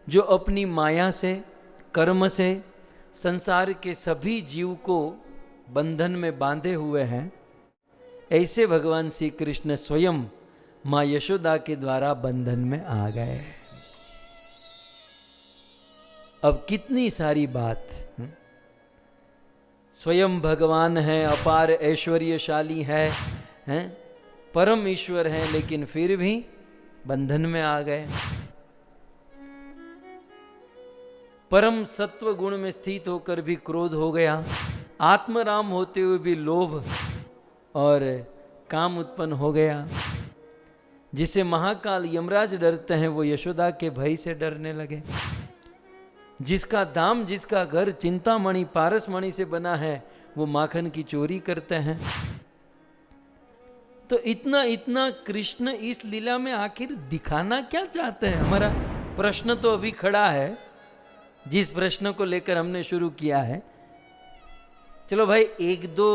जो अपनी माया से, कर्म से संसार के सभी जीव को बंधन में बांधे हुए हैं, ऐसे भगवान श्री कृष्ण स्वयं माँ यशोदा के द्वारा बंधन में आ गए। अब कितनी सारी बात, स्वयं भगवान है, अपार ऐश्वर्यशाली है, परम ईश्वर है, लेकिन फिर भी बंधन में आ गए। परम सत्व गुण में स्थित होकर भी क्रोध हो गया, आत्मराम होते हुए भी लोभ और काम उत्पन्न हो गया। जिसे महाकाल यमराज डरते हैं वो यशोदा के भय से डरने लगे। जिसका दाम, जिसका घर चिंतामणि पारसमणि से बना है, वो माखन की चोरी करते हैं। तो इतना इतना कृष्ण इस लीला में आखिर दिखाना क्या चाहते हैं? हमारा प्रश्न तो अभी खड़ा है, जिस प्रश्न को लेकर हमने शुरू किया है। चलो भाई, एक दो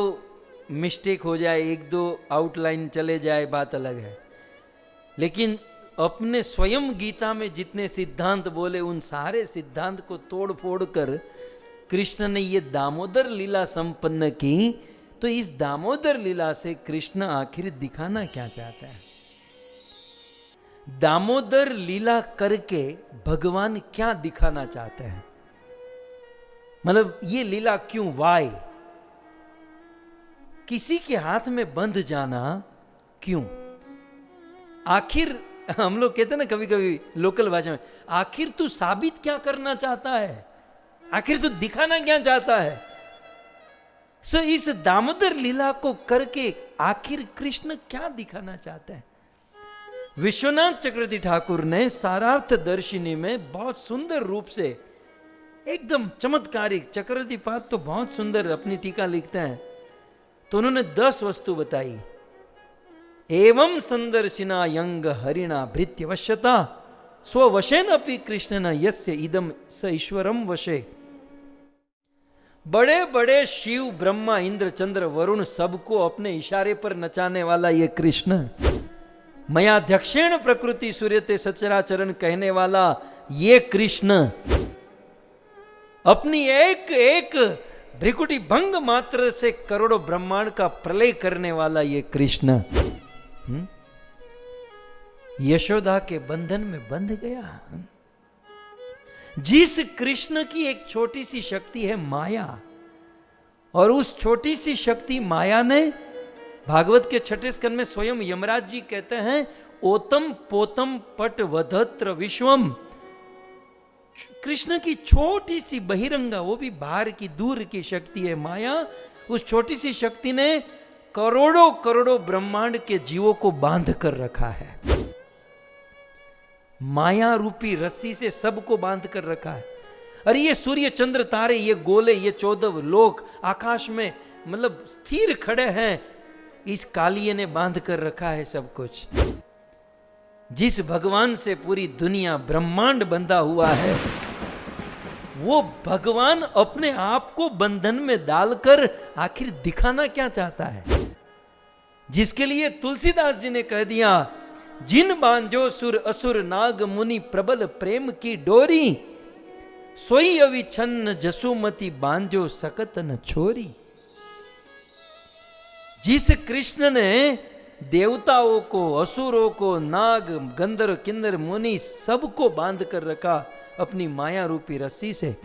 मिस्टेक हो जाए, एक दो आउटलाइन चले जाए, बात अलग है, लेकिन अपने स्वयं गीता में जितने सिद्धांत बोले उन सारे सिद्धांत को तोड़ फोड़ कर कृष्ण ने ये दामोदर लीला संपन्न की। तो इस दामोदर लीला से कृष्ण आखिर दिखाना क्या चाहता है? दामोदर लीला करके भगवान क्या दिखाना चाहते हैं? मतलब ये लीला क्यों, वाई? किसी के हाथ में बंध जाना क्यों? आखिर हम लोग कहते हैं ना कभी कभी लोकल भाषा में, आखिर तू साबित क्या करना चाहता है? आखिर तू दिखाना क्या चाहता है? सो इस दामोदर लीला को करके आखिर कृष्ण क्या दिखाना चाहते हैं? विश्वनाथ चक्रवर्ती ठाकुर ने सारार्थ दर्शिनी में बहुत सुंदर रूप से, एकदम चमत्कारिक, चक्रवर्ती पाद तो बहुत सुंदर अपनी टीका लिखते हैं, तो उन्होंने 10 वस्तु बताई। एवं संदर्शिना यंग हरिणा भृत्यवश्यता स्ववशेन अपि कृष्णन यस्य इदम स ईश्वरम वशे। बड़े बड़े शिव, ब्रह्मा, इंद्र, चंद्र, वरुण सबको अपने इशारे पर नचाने वाला ये कृष्ण, मयाध्यक्षेण प्रकृति सूर्यते सचराचरण कहने वाला ये कृष्ण, अपनी एक एक भ्रिकुटी भंग मात्र से करोड़ों ब्रह्मांड का प्रलय करने वाला ये कृष्ण यशोदा के बंधन में बंध गया। जिस कृष्ण की एक छोटी सी शक्ति है माया, और उस छोटी सी शक्ति माया ने, भागवत के 6 स्कंद में स्वयं यमराज जी कहते हैं, ओतम पोतम पट वधत्र विश्वम। कृष्ण की छोटी सी बहिरंगा, वो भी बाहर की, दूर की शक्ति है माया। उस छोटी सी शक्ति ने करोड़ों करोड़ों ब्रह्मांड के जीवों को बांध कर रखा है। माया रूपी रस्सी से सबको बांध कर रखा है। अरे ये सूर्य, चंद्र, तारे, ये गोले, ये 14 लोक आकाश में मतलब स्थिर खड़े हैं, इस कालिये ने बांध कर रखा है सब कुछ। जिस भगवान से पूरी दुनिया, ब्रह्मांड बंधा हुआ है, वो भगवान अपने आप को बंधन में डालकर आखिर दिखाना क्या चाहता है? जिसके लिए तुलसीदास जी ने कह दिया, जिन बांझो सुर असुर नाग मुनि प्रबल प्रेम की डोरी, सोई अविछन्न जसुमति बांझो सकत न छोरी। जिस कृष्ण ने देवताओं को, असुरों को, नाग, गंधर्व, किन्नर, मुनि सबको बांध कर रखा अपनी माया रूपी रस्सी से,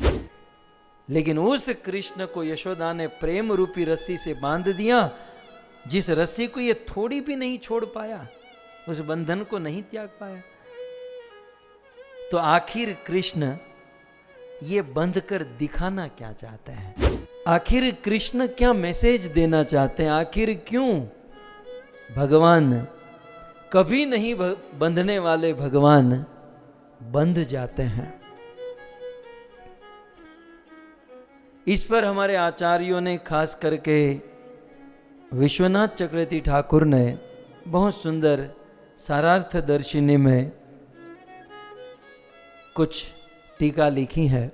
लेकिन उस कृष्ण को यशोदा ने प्रेम रूपी रस्सी से बांध दिया, जिस रस्सी को ये थोड़ी भी नहीं छोड़ पाया, उस बंधन को नहीं त्याग पाया। तो आखिर कृष्ण ये बंध कर दिखाना क्या चाहते हैं? आखिर कृष्ण क्या मैसेज देना चाहते हैं? आखिर क्यों भगवान, कभी नहीं बंधने वाले भगवान बंध जाते हैं? इस पर हमारे आचार्यों ने, खास करके विश्वनाथ चक्रवर्ती ठाकुर ने बहुत सुंदर सारार्थ दर्शिनी में कुछ टीका लिखी है।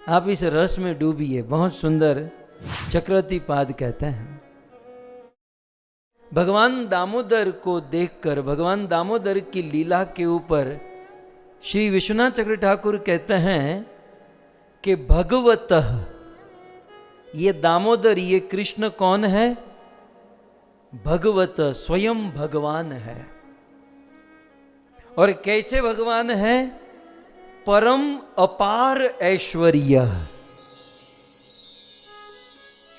आप इस रस में डूबिए, बहुत सुंदर चक्रवर्ती पाद कहते हैं। भगवान दामोदर को देखकर, भगवान दामोदर की लीला के ऊपर श्री विश्वनाथ चक्र ठाकुर कहते हैं कि भगवतः, ये दामोदर, ये कृष्ण कौन है? भगवत, स्वयं भगवान है। और कैसे भगवान है? परम अपार ऐश्वर्य।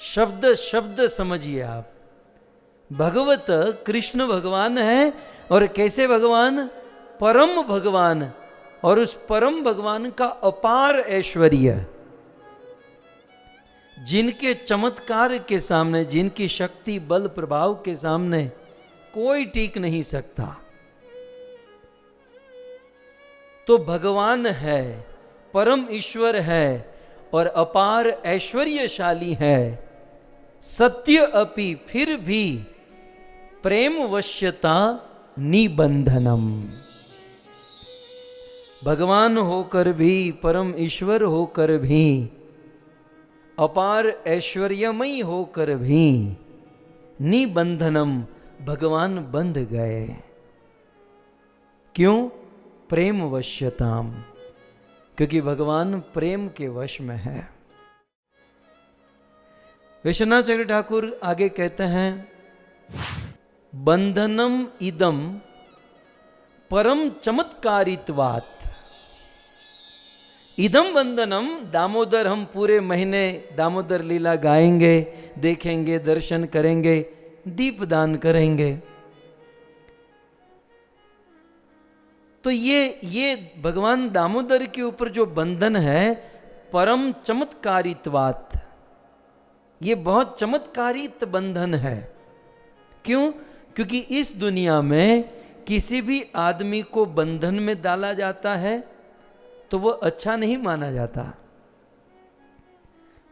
शब्द शब्द समझिए आप। भगवत कृष्ण भगवान है, और कैसे भगवान? परम भगवान, और उस परम भगवान का अपार ऐश्वर्य, जिनके चमत्कार के सामने, जिनकी शक्ति बल प्रभाव के सामने कोई टिक नहीं सकता। तो भगवान है, परम ईश्वर है, और अपार ऐश्वर्यशाली है। सत्य अपि, फिर भी प्रेम वश्यता निबंधनम। भगवान होकर भी, परम ईश्वर होकर भी, अपार ऐश्वर्यमयी होकर भी, निबंधनम, भगवान बंध गए। क्यों? प्रेम वश्यताम, क्योंकि भगवान प्रेम के वश में है। विश्वनाथ चक्र ठाकुर आगे कहते हैं, बंधनम इदम परम चमत्कारित्वात्। इदम बंधनम, दामोदर, हम पूरे महीने दामोदर लीला गाएंगे, देखेंगे, दर्शन करेंगे, दीपदान करेंगे। तो ये भगवान दामोदर के ऊपर जो बंधन है, परम चमत्कारित्वात्, ये बहुत चमत्कारित बंधन है। क्यों? क्योंकि इस दुनिया में किसी भी आदमी को बंधन में डाला जाता है तो वो अच्छा नहीं माना जाता।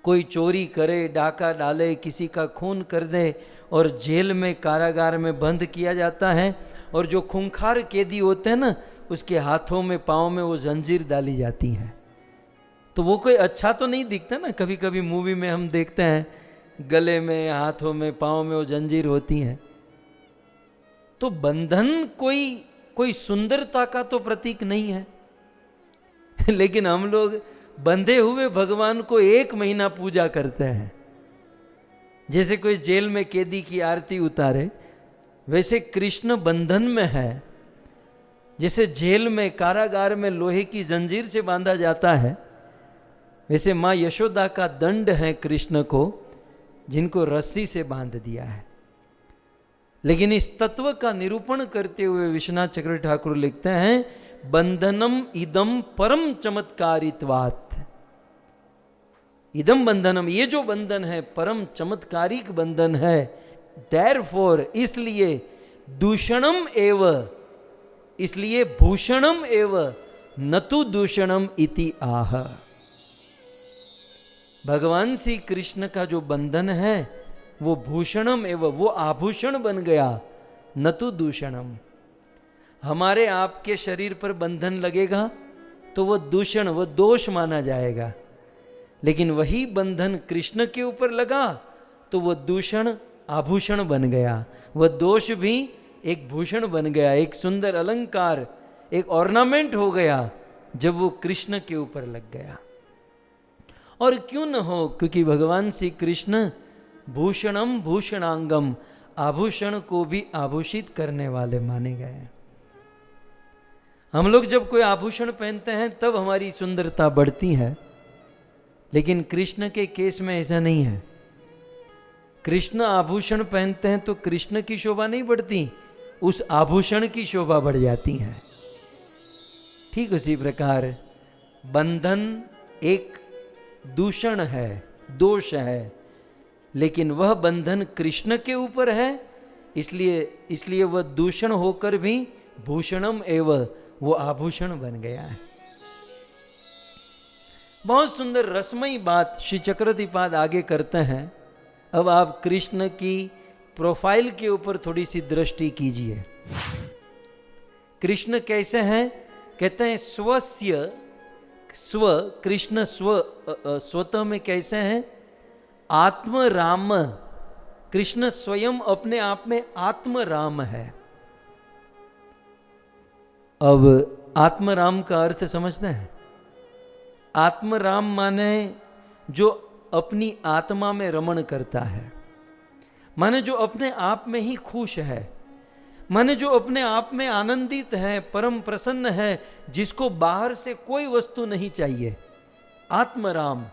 कोई चोरी करे, डाका डाले, किसी का खून कर दे और जेल में, कारागार में बंद किया जाता है, और जो खूंखार कैदी होते हैं ना, उसके हाथों में, पाँव में वो जंजीर डाली जाती है, तो वो कोई अच्छा तो नहीं दिखता ना। कभी कभी मूवी में हम देखते हैं, गले में, हाथों में, पाँव में वो जंजीर होती हैं। तो बंधन कोई सुंदरता का तो प्रतीक नहीं है। लेकिन हम लोग बंधे हुए भगवान को 1 महीना पूजा करते हैं। जैसे कोई जेल में कैदी की आरती उतारे, वैसे कृष्ण बंधन में है। जैसे जेल में, कारागार में लोहे की जंजीर से बांधा जाता है, वैसे माँ यशोदा का दंड है कृष्ण को, जिनको रस्सी से बांध दिया है। लेकिन इस तत्व का निरूपण करते हुए विश्वनाथ चक्र ठाकुर लिखते हैं, बंधनम इदम परम चमत्कारित्वात्। इदम बंधनम, ये जो बंधन है परम चमत्कारिक बंधन है। देयरफॉर, इसलिए, दूषणम एव, इसलिए भूषणम एव, न तो दूषणम इति आह। भगवान श्री कृष्ण का जो बंधन है वो भूषणम एव, वो आभूषण बन गया, न तो दूषणम। हमारे आपके शरीर पर बंधन लगेगा तो वो दूषण, वो दोष माना जाएगा। लेकिन वही बंधन कृष्ण के ऊपर लगा तो वो दूषण आभूषण बन गया, वह दोष भी एक भूषण बन गया, एक सुंदर अलंकार, एक ऑर्नामेंट हो गया जब वो कृष्ण के ऊपर लग गया। और क्यों न हो, क्योंकि भगवान श्री कृष्ण भूषणम भूषणांगम, आभूषण को भी आभूषित करने वाले माने गए। हम लोग जब कोई आभूषण पहनते हैं तब हमारी सुंदरता बढ़ती है, लेकिन कृष्ण के केस में ऐसा नहीं है। कृष्ण आभूषण पहनते हैं तो कृष्ण की शोभा नहीं बढ़ती, उस आभूषण की शोभा बढ़ जाती है। ठीक उसी प्रकार बंधन एक दूषण है, दोष है, लेकिन वह बंधन कृष्ण के ऊपर है, इसलिए वह दूषण होकर भी भूषणम एव, वो आभूषण बन गया है। बहुत सुंदर रसमयी बात श्री चक्रवर्तीपाद आगे करते हैं। अब आप कृष्ण की प्रोफाइल के ऊपर थोड़ी सी दृष्टि कीजिए। कृष्ण कैसे हैं? कहते हैं स्वस्य, स्व, कृष्ण स्वतः में कैसे हैं? आत्म राम। कृष्ण स्वयं अपने आप में आत्म राम है। अब आत्मराम का अर्थ समझते हैं? आत्मराम माने जो अपनी आत्मा में रमण करता है, माने जो अपने आप में ही खुश है, माने जो अपने आप में आनंदित है, परम प्रसन्न है, जिसको बाहर से कोई वस्तु नहीं चाहिए, आत्मराम।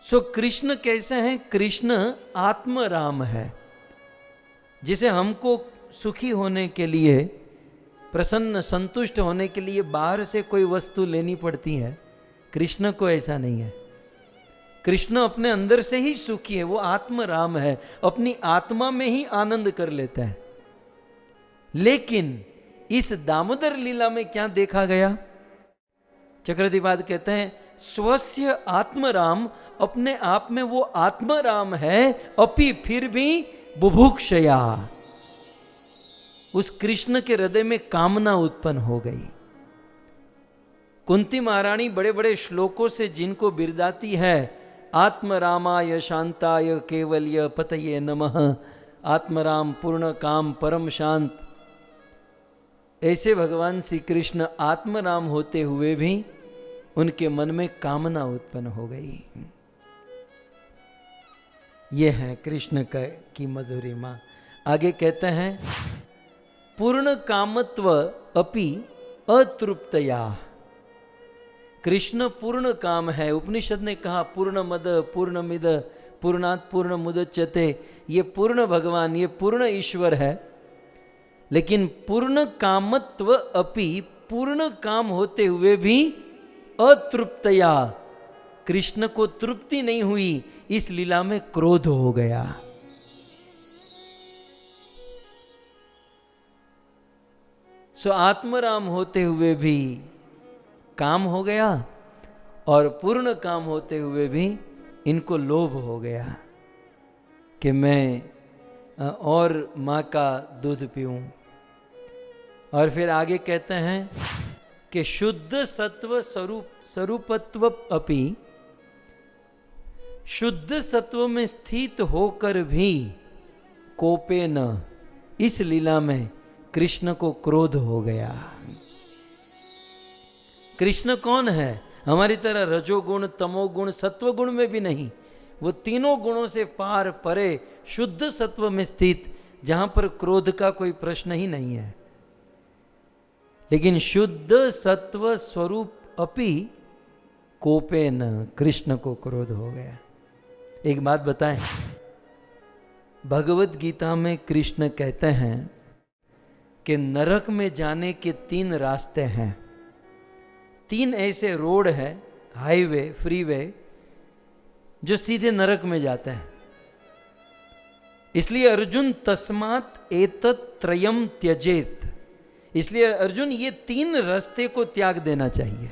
सो कृष्ण कैसे हैं? कृष्ण आत्मराम है। जिसे हमको सुखी होने के लिए, प्रसन्न संतुष्ट होने के लिए बाहर से कोई वस्तु लेनी पड़ती है, कृष्ण को ऐसा नहीं है। कृष्ण अपने अंदर से ही सुखी है, वो आत्मराम है, अपनी आत्मा में ही आनंद कर लेता है। लेकिन इस दामोदर लीला में क्या देखा गया? चक्रदिवाद कहते हैं स्वस्य आत्मराम, अपने आप में वो आत्मराम है, अपि फिर भी बुभुक्षया, उस कृष्ण के हृदय में कामना उत्पन्न हो गई। कुंती महारानी बड़े बड़े श्लोकों से जिनको बिरदाती है, आत्मरामाय शांताय केवल्य पतये नमः, आत्मराम पूर्ण काम परम शांत, ऐसे भगवान श्री कृष्ण आत्मराम होते हुए भी उनके मन में कामना उत्पन्न हो गई। ये है कृष्ण की मधुरिमा। आगे कहते हैं पूर्ण कामत्व अपि अतृप्तया, कृष्ण पूर्ण काम है। उपनिषद ने कहा पूर्ण मद पूर्ण मिद पूर्णात् पूर्ण मुदच्यते, ये पूर्ण भगवान, ये पूर्ण ईश्वर है। लेकिन पूर्ण कामत्व अपि, पूर्ण काम होते हुए भी अतृप्तया, कृष्ण को तृप्ति नहीं हुई, इस लीला में क्रोध हो गया। सो आत्मराम होते हुए भी काम हो गया, और पूर्ण काम होते हुए भी इनको लोभ हो गया कि मैं और माँ का दूध पीऊं। और फिर आगे कहते हैं कि शुद्ध सत्व स्वरूपत्व अपि, शुद्ध सत्व में स्थित होकर भी कोपेन, इस लीला में कृष्ण को क्रोध हो गया। कृष्ण कौन है? हमारी तरह रजोगुण तमोगुण सत्वगुण में भी नहीं, वो तीनों गुणों से पार परे शुद्ध सत्व में स्थित, जहां पर क्रोध का कोई प्रश्न ही नहीं है। लेकिन शुद्ध सत्व स्वरूप अपि कोपेन, कृष्ण को क्रोध हो गया। एक बात बताएं, भगवत गीता में कृष्ण कहते हैं कि नरक में जाने के 3 रास्ते हैं। 3 ऐसे रोड है, हाईवे, फ्रीवे, जो सीधे नरक में जाते हैं। इसलिए अर्जुन तस्मात् एतत् त्रयम् त्यजेत, इसलिए अर्जुन ये 3 रास्ते को त्याग देना चाहिए।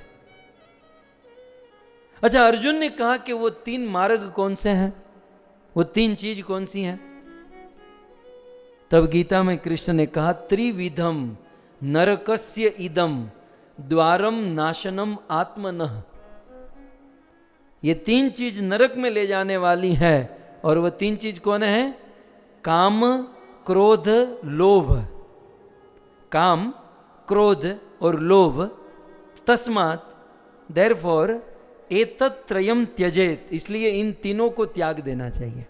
अच्छा, अर्जुन ने कहा कि वो 3 मार्ग कौन से हैं, वो 3 चीज कौन सी हैं? तब गीता में कृष्ण ने कहा त्रिविधम नरकस्य इदम द्वारम नाशनम आत्मनः, ये 3 चीज नरक में ले जाने वाली है। और वह 3 चीज कौन है? काम, क्रोध, लोभ। काम, क्रोध और लोभ। तस्मात् देयरफॉर एतत् त्रयम् त्यजेत, इसलिए इन तीनों को त्याग देना चाहिए।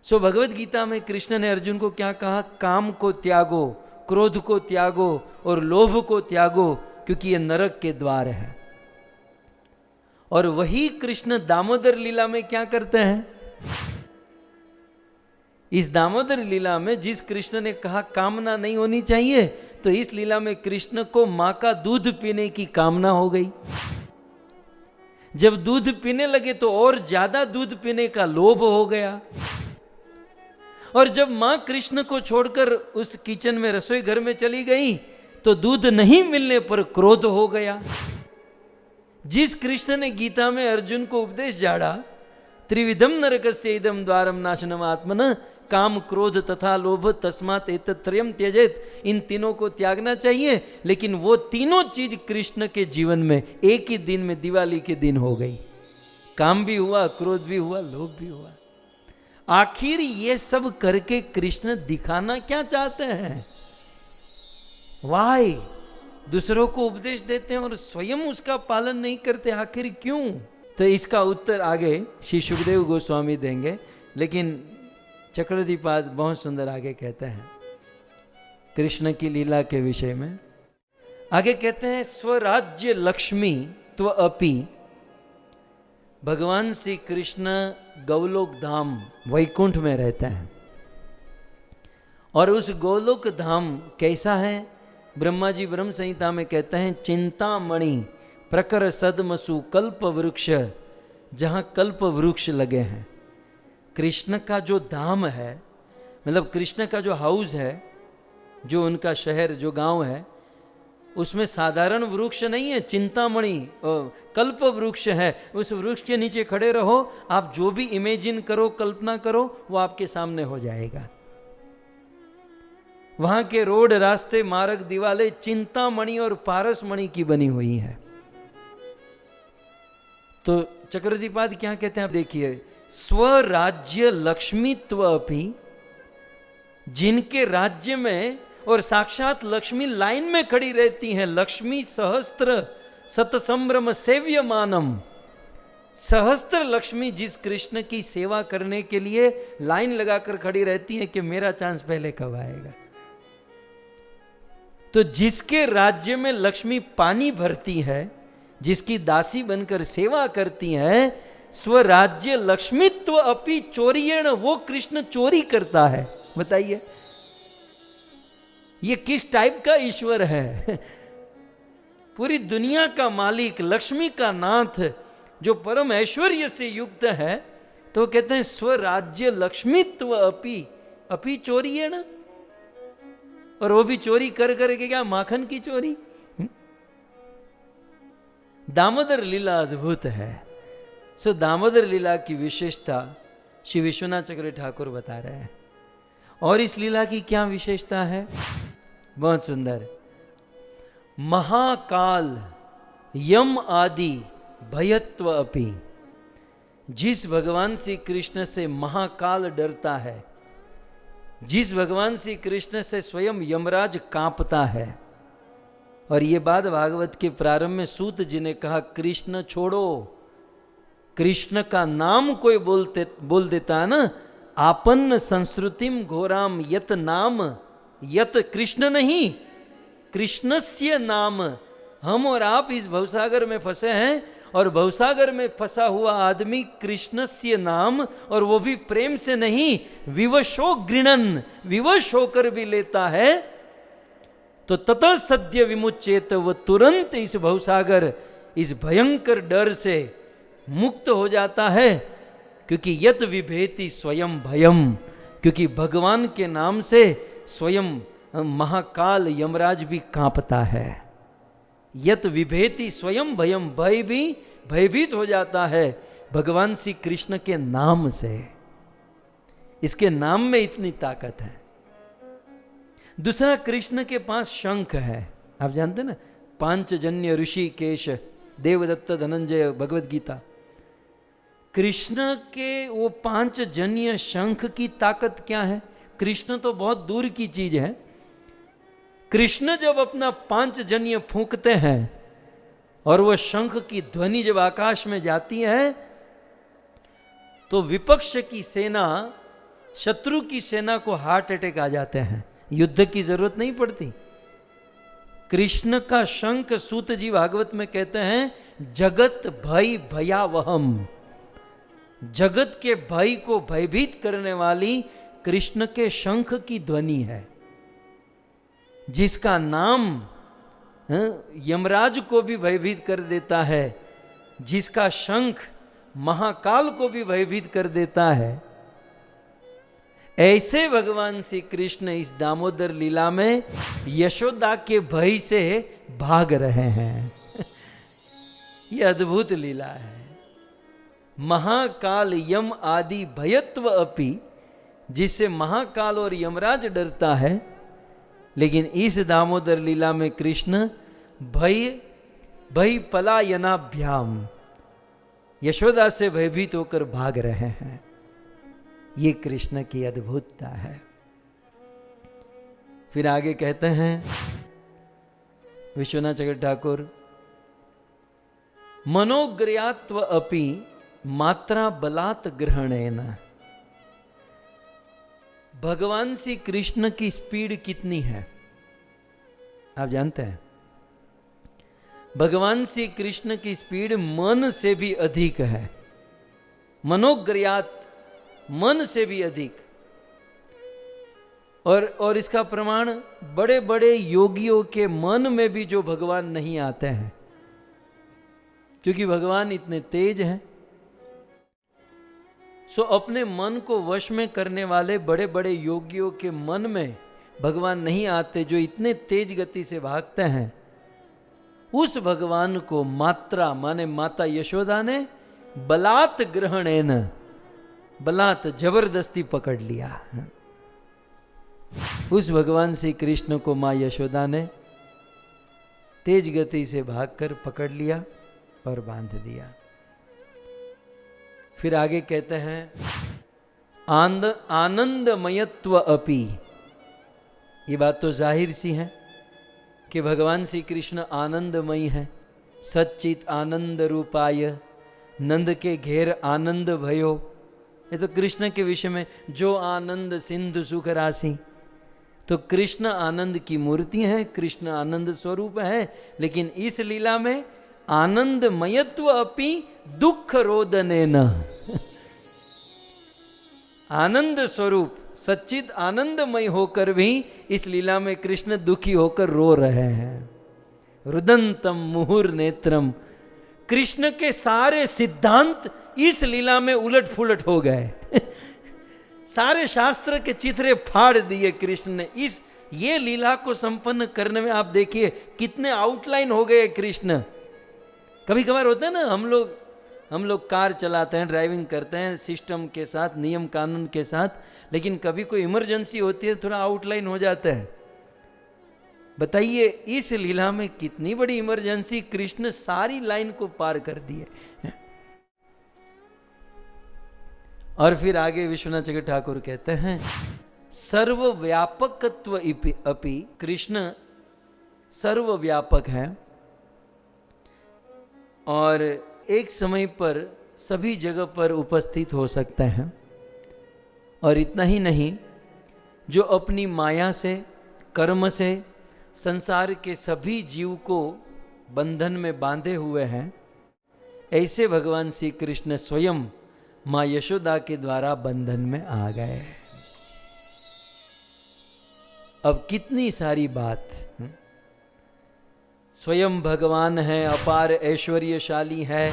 सो भगवत गीता में कृष्ण ने अर्जुन को क्या कहा? काम को त्यागो, क्रोध को त्यागो और लोभ को त्यागो, क्योंकि ये नरक के द्वार है। और वही कृष्ण दामोदर लीला में क्या करते हैं? इस दामोदर लीला में जिस कृष्ण ने कहा कामना नहीं होनी चाहिए, तो इस लीला में कृष्ण को मां का दूध पीने की कामना हो गई। जब दूध पीने लगे तो और ज्यादा दूध पीने का लोभ हो गया। और जब मां कृष्ण को छोड़कर उस किचन में, रसोई घर में चली गई, तो दूध नहीं मिलने पर क्रोध हो गया। जिस कृष्ण ने गीता में अर्जुन को उपदेश झाड़ा, त्रिविधम नरकस्य इदम द्वारम नाशनम आत्मनः, काम, क्रोध तथा लोभ, तस्मात् एतत् त्रयम् त्यजेत, इन तीनों को त्यागना चाहिए। लेकिन वो तीनों चीज कृष्ण के जीवन में एक ही दिन में, दिवाली के दिन हो गई। काम भी हुआ, क्रोध भी हुआ, लोभ भी हुआ। आखिर ये सब करके कृष्ण दिखाना क्या चाहते हैं? वाई, दूसरों को उपदेश देते हैं और स्वयं उसका पालन नहीं करते, आखिर क्यों? तो इसका उत्तर आगे श्री सुखदेव गोस्वामी देंगे, लेकिन चक्रधीपाद बहुत सुंदर आगे कहते हैं कृष्ण की लीला के विषय में। आगे कहते हैं स्वराज्य लक्ष्मी त्व अपि, भगवान श्री कृष्ण गौलोक धाम वैकुंठ में रहते हैं, और उस गोलोक धाम कैसा है? ब्रह्मा जी ब्रह्म संहिता में कहते हैं चिंतामणि प्रकर सदमसु कल्प वृक्ष, जहाँ कल्प वृक्ष लगे हैं। कृष्ण का जो धाम है, मतलब कृष्ण का जो हाउस है, जो उनका शहर, जो गांव है, उसमें साधारण वृक्ष नहीं है, चिंतामणि कल्प वृक्ष है। उस वृक्ष के नीचे खड़े रहो, आप जो भी इमेजिन करो, कल्पना करो, वो आपके सामने हो जाएगा। वहां के रोड, रास्ते, मार्ग, दीवारें चिंतामणि और पारसमणि की बनी हुई है। तो चक्रधीपाद क्या कहते हैं आप देखिए, स्वराज्य लक्ष्मीत्व अपि, जिनके राज्य में और साक्षात लक्ष्मी लाइन में खड़ी रहती हैं, लक्ष्मी सहस्त्र सतसंभ्रम सेव्यमानम, सहस्त्र लक्ष्मी जिस कृष्ण की सेवा करने के लिए लाइन लगाकर खड़ी रहती है कि मेरा चांस पहले कब आएगा। तो जिसके राज्य में लक्ष्मी पानी भरती है, जिसकी दासी बनकर सेवा करती है, स्वराज्य लक्ष्मीत्व अपि चोरियण, वो कृष्ण चोरी करता है। बताइए ये किस टाइप का ईश्वर है? पूरी दुनिया का मालिक, लक्ष्मी का नाथ, जो परम ऐश्वर्य से युक्त है, तो कहते हैं स्वराज्य लक्ष्मीत्व अपि चोरियण, और वो भी चोरी कर करके, क्या माखन की चोरी। दामोदर लीला अद्भुत है। सो दामोदर लीला की विशेषता श्री विश्वनाथ चक्रवर्ती ठाकुर बता रहे हैं। और इस लीला की क्या विशेषता है? बहुत सुंदर। महाकाल यम आदि भयत्व अपि, जिस भगवान श्री कृष्ण से महाकाल डरता है, जिस भगवान श्री कृष्ण से स्वयं यमराज कांपता है। और ये बात भागवत के प्रारंभ में सूत जी ने कहा, कृष्ण छोड़ो, कृष्ण का नाम कोई बोल देता है ना, आपन्न संस्कृतिम घोराम यत नाम, यत कृष्ण नहीं, कृष्णस्य नाम। हम और आप इस भवसागर में फंसे हैं, और भवसागर में फंसा हुआ आदमी कृष्णस्य नाम, और वो भी प्रेम से नहीं, विवशो गृणन, विवश होकर भी लेता है, तो ततः सद्य विमुच्येत, वो तुरंत इस भवसागर, इस भयंकर डर से मुक्त हो जाता है। क्योंकि यत विभेति स्वयं भयम, क्योंकि भगवान के नाम से स्वयं महाकाल यमराज भी कांपता है। यत विभेति स्वयं भयम, भय भी भयभीत हो जाता है भगवान श्री कृष्ण के नाम से। इसके नाम में इतनी ताकत है। दूसरा, कृष्ण के पास शंख है। आप जानते ना, पांचजन्य ऋषिकेश देवदत्त धनंजय भगवत गीता। कृष्ण के वो पांचजन्य शंख की ताकत क्या है? कृष्ण तो बहुत दूर की चीज है। कृष्ण जब अपना पांचजन्य फूंकते हैं और वह शंख की ध्वनि जब आकाश में जाती है, तो विपक्ष की सेना, शत्रु की सेना को हार्ट अटैक आ जाते हैं, युद्ध की जरूरत नहीं पड़ती। कृष्ण का शंख, सूत जी भागवत में कहते हैं, जगत भय भयावहम, जगत के भय को भयभीत करने वाली कृष्ण के शंख की ध्वनि है। जिसका नाम यमराज को भी भयभीत कर देता है, जिसका शंख महाकाल को भी भयभीत कर देता है, ऐसे भगवान श्री कृष्ण इस दामोदर लीला में यशोदा के भय से भाग रहे हैं। यह अद्भुत लीला है। महाकाल यम आदि भयत्व अपि, जिससे महाकाल और यमराज डरता है, लेकिन इस दामोदर लीला में कृष्ण भय पलायनाभ्याम, यशोदा से भयभीत होकर भाग रहे हैं। ये कृष्ण की अद्भुतता है। फिर आगे कहते हैं, विश्वनाथ चक्रवर्ती ठाकुर, मनोग्रयात्व अपि मात्रा बलात् ग्रहणेन। भगवान श्री कृष्ण की स्पीड कितनी है आप जानते हैं? भगवान श्री कृष्ण की स्पीड मन से भी अधिक है, मनोग्रयात, मन से भी अधिक। और इसका प्रमाण बड़े बड़े योगियों के मन में भी जो भगवान नहीं आते हैं, क्योंकि भगवान इतने तेज हैं। सो अपने मन को वश में करने वाले बड़े बड़े योगियों के मन में भगवान नहीं आते, जो इतने तेज गति से भागते हैं। उस भगवान को मात्रा माने माता यशोदा ने बलात् ग्रहणेन, बलात् जबरदस्ती पकड़ लिया। उस भगवान श्री कृष्ण को माँ यशोदा ने तेज गति से भागकर पकड़ लिया और बांध दिया। फिर आगे कहते हैं आनंदमयत्व अपि। ये बात तो जाहिर सी है कि भगवान श्री कृष्ण आनंदमयी है। सच्चित आनंद रूपाय नंद के घेर आनंद भयो। ये तो कृष्ण के विषय में, जो आनंद सिंधु सुख राशि। तो कृष्ण आनंद की मूर्ति है, कृष्ण आनंद स्वरूप है। लेकिन इस लीला में आनंदमयत्व अपि दुख रोदनेन। आनंद स्वरूप सच्चित आनंदमय होकर भी इस लीला में कृष्ण दुखी होकर रो रहे हैं। रुदंतम मुहुर नेत्रम। कृष्ण के सारे सिद्धांत इस लीला में उलट फुलट हो गए। सारे शास्त्र के चित्रे फाड़ दिए कृष्ण ने। ये लीला को संपन्न करने में आप देखिए कितने आउटलाइन हो गए कृष्ण। कभी कभार होता है ना, हम लोग कार चलाते हैं, ड्राइविंग करते हैं सिस्टम के साथ, नियम कानून के साथ, लेकिन कभी कोई इमरजेंसी होती है, थोड़ा आउटलाइन हो जाता है। बताइए इस लीला में कितनी बड़ी इमरजेंसी, कृष्ण सारी लाइन को पार कर दिए। और फिर आगे विश्वनाथ चक्रवर्ती ठाकुर कहते हैं सर्वव्यापकत्व अपि। कृष्ण सर्वव्यापक है और एक समय पर सभी जगह पर उपस्थित हो सकते हैं। और इतना ही नहीं, जो अपनी माया से, कर्म से संसार के सभी जीव को बंधन में बांधे हुए हैं, ऐसे भगवान श्री कृष्ण स्वयं माँ यशोदा के द्वारा बंधन में आ गए। अब कितनी सारी बात। स्वयं भगवान है, अपार ऐश्वर्यशाली है,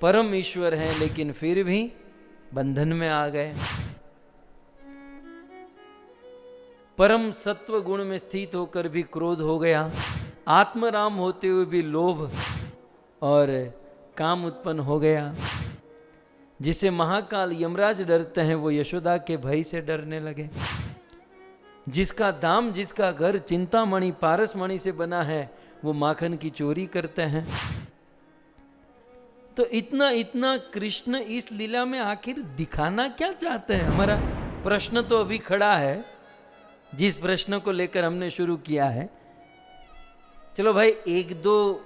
परम ईश्वर है, लेकिन फिर भी बंधन में आ गए। परम सत्व गुण में स्थित होकर भी क्रोध हो गया, आत्मराम होते हुए भी लोभ और काम उत्पन्न हो गया। जिसे महाकाल यमराज डरते हैं वो यशोदा के भय से डरने लगे। जिसका दाम, जिसका घर चिंतामणि पारसमणि से बना है, वो माखन की चोरी करते हैं। तो इतना इतना कृष्ण इस लीला में आखिर दिखाना क्या चाहते हैं? हमारा प्रश्न तो अभी खड़ा है, जिस प्रश्न को लेकर हमने शुरू किया है। चलो भाई, एक दो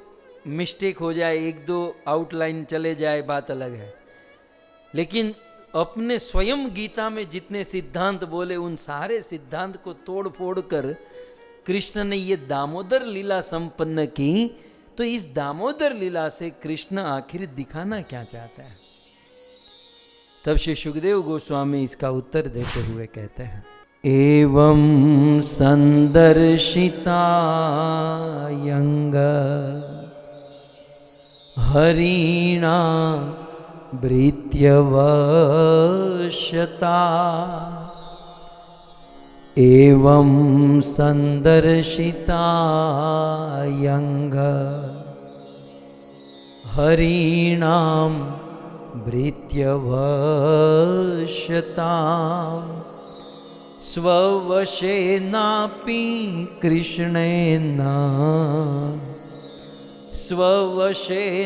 मिस्टेक हो जाए, एक दो आउटलाइन चले जाए, बात अलग है। लेकिन अपने स्वयं गीता में जितने सिद्धांत बोले, उन सारे सिद्धांत को तोड़ फोड़ कर कृष्ण ने ये दामोदर लीला संपन्न की। तो इस दामोदर लीला से कृष्ण आखिर दिखाना क्या चाहता है? तब श्री सुखदेव गोस्वामी इसका उत्तर देते हुए कहते हैं एवं संदर्शिता यंग हरिणा भृत्यवश्यता एवं संदर्शिता यंग हरिणाम भृत्यवश्यता स्ववशेनापि कृष्णेन स्ववशेनापि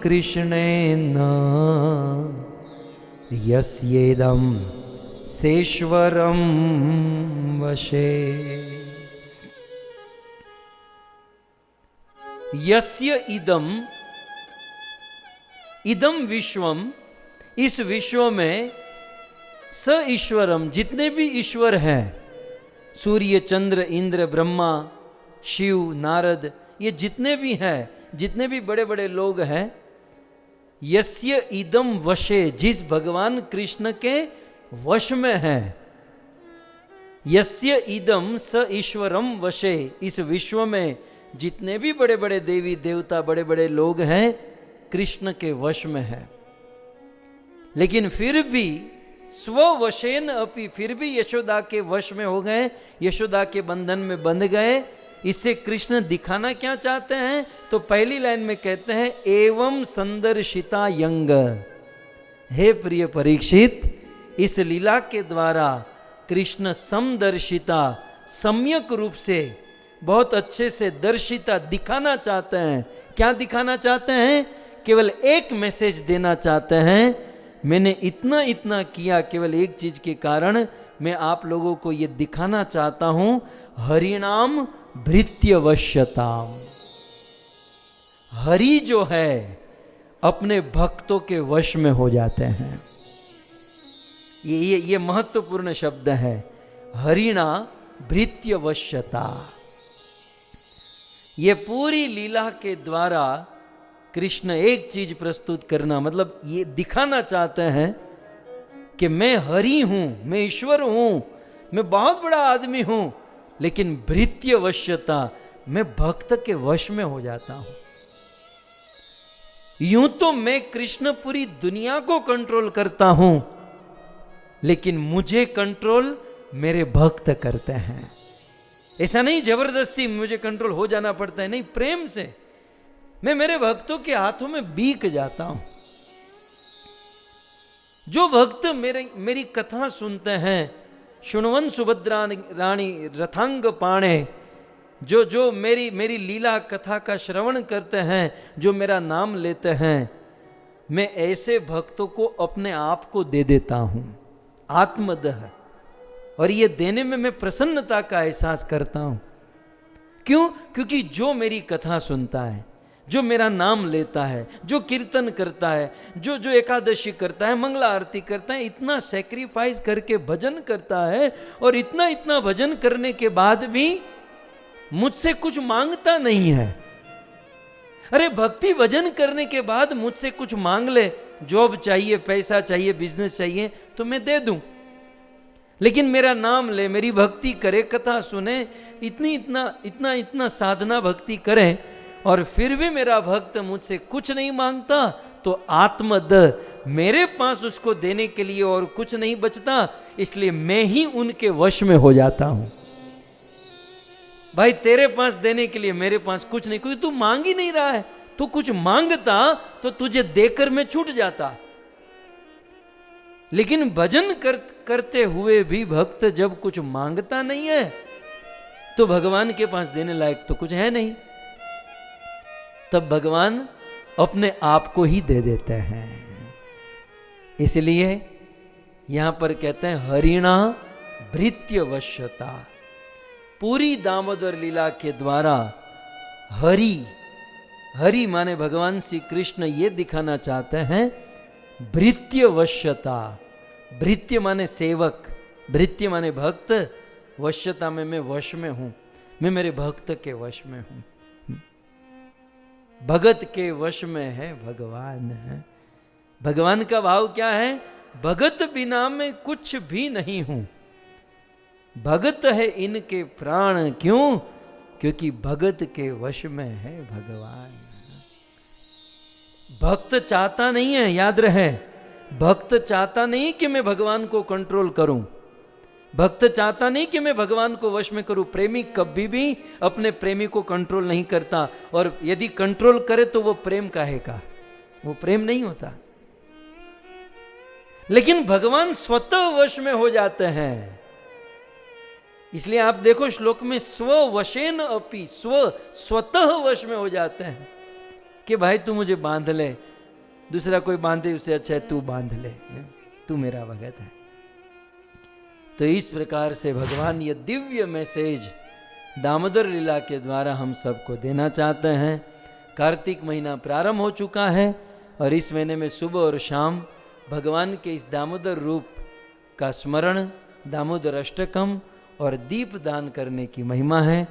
कृष्णेन यस्येदं सेश्वरं वशे। यस्य इदम, इदम विश्वम, इस विश्व में स ईश्वरम, जितने भी ईश्वर हैं, सूर्य चंद्र इंद्र ब्रह्मा शिव नारद, ये जितने भी हैं, जितने भी बड़े बड़े लोग हैं, यस्य इदम वशे, जिस भगवान कृष्ण के वश में है, यस्य इदम स ईश्वरम वशे, इस विश्व में जितने भी बड़े बड़े देवी देवता बड़े बड़े लोग हैं कृष्ण के वश में है। लेकिन फिर भी स्ववशेन अपि, फिर भी यशोदा के वश में हो गए, यशोदा के बंधन में बंध गए। इससे कृष्ण दिखाना क्या चाहते हैं? तो पहली लाइन में कहते हैं एवं संदर्शिता यंग, हे प्रिय परीक्षित, इस लीला के द्वारा कृष्ण समदर्शिता, सम्यक रूप से बहुत अच्छे से दर्शिता दिखाना चाहते हैं। क्या दिखाना चाहते हैं? केवल एक मैसेज देना चाहते हैं, मैंने इतना इतना किया केवल एक चीज के कारण, मैं आप लोगों को ये दिखाना चाहता हूं, हरिनाम भृत्यवश्यताम, हरि जो है अपने भक्तों के वश में हो जाते हैं। ये महत्वपूर्ण शब्द है, हरिणा भृत्यवश्यता। ये पूरी लीला के द्वारा कृष्ण एक चीज प्रस्तुत करना, मतलब ये दिखाना चाहते हैं कि मैं हरि हूं, मैं ईश्वर हूं, मैं बहुत बड़ा आदमी हूं, लेकिन भृत्यवश्यता, मैं भक्त के वश में हो जाता हूं। यूं तो मैं कृष्ण पूरी दुनिया को कंट्रोल करता हूं, लेकिन मुझे कंट्रोल मेरे भक्त करते हैं। ऐसा नहीं जबरदस्ती मुझे कंट्रोल हो जाना पड़ता है, नहीं, प्रेम से मैं मेरे भक्तों के हाथों में बीक जाता हूं। जो भक्त मेरी कथा सुनते हैं, शुणवन सुभद्रा रानी रथांग पाणे, जो मेरी लीला कथा का श्रवण करते हैं, जो मेरा नाम लेते हैं, मैं ऐसे भक्तों को अपने आप को दे देता हूं, आत्मदह। और ये देने में मैं प्रसन्नता का एहसास करता हूं। क्यों? क्योंकि जो मेरी कथा सुनता है, जो मेरा नाम लेता है, जो कीर्तन करता है, जो एकादशी करता है, मंगला आरती करता है, इतना सेक्रीफाइस करके भजन करता है, और इतना भजन करने के बाद भी मुझसे कुछ मांगता नहीं है। अरे भक्ति भजन करने के बाद मुझसे कुछ मांग ले, जॉब चाहिए, पैसा चाहिए, बिजनेस चाहिए, तो मैं दे दूं। लेकिन मेरा नाम ले, मेरी भक्ति करे, कथा सुने, इतना साधना भक्ति करे, और फिर भी मेरा भक्त मुझसे कुछ नहीं मांगता, तो आत्मद, मेरे पास उसको देने के लिए और कुछ नहीं बचता, इसलिए मैं ही उनके वश में हो जाता हूं। भाई तेरे पास देने के लिए मेरे पास कुछ नहीं, क्योंकि तू मांग ही नहीं रहा है। तू कुछ मांगता तो तुझे देकर मैं छूट जाता। लेकिन भजन करते हुए भी भक्त जब कुछ मांगता नहीं है, तो भगवान के पास देने लायक तो कुछ है नहीं, तब भगवान अपने आप को ही दे देते हैं। इसलिए यहां पर कहते हैं हरिणा भृत्यवश्यता। पूरी दामोदर लीला के द्वारा हरि माने भगवान श्री कृष्ण ये दिखाना चाहते हैं भृत्यवश्यता। भृत्य माने सेवक, भृत्य माने भक्त, वश्यता में मैं वश में हूं, मैं मेरे भक्त के वश में हूं। भगत के वश में है भगवान है। भगवान का भाव क्या है? भगत बिना मैं कुछ भी नहीं हूं, भगत है इनके प्राण। क्यों? क्योंकि भगत के वश में है भगवान। भक्त चाहता नहीं है, याद रहे, भक्त चाहता नहीं कि मैं भगवान को कंट्रोल करूं, भक्त चाहता नहीं कि मैं भगवान को वश में करूं। प्रेमी कभी भी अपने प्रेमी को कंट्रोल नहीं करता, और यदि कंट्रोल करे तो वो प्रेम काहे का, वो प्रेम नहीं होता। लेकिन भगवान स्वतः वश में हो जाते हैं। इसलिए आप देखो श्लोक में स्ववशेन अपि, स्वतः वश में हो जाते हैं कि भाई तू मुझे बांध ले, दूसरा कोई बांधे उससे अच्छा है तू बांध ले, तू मेरा भगत है। तो इस प्रकार से भगवान ये दिव्य मैसेज दामोदर लीला के द्वारा हम सबको देना चाहते हैं। कार्तिक महीना प्रारंभ हो चुका है और इस महीने में सुबह और शाम भगवान के इस दामोदर रूप का स्मरण, दामोदर अष्टकम और दीप दान करने की महिमा है।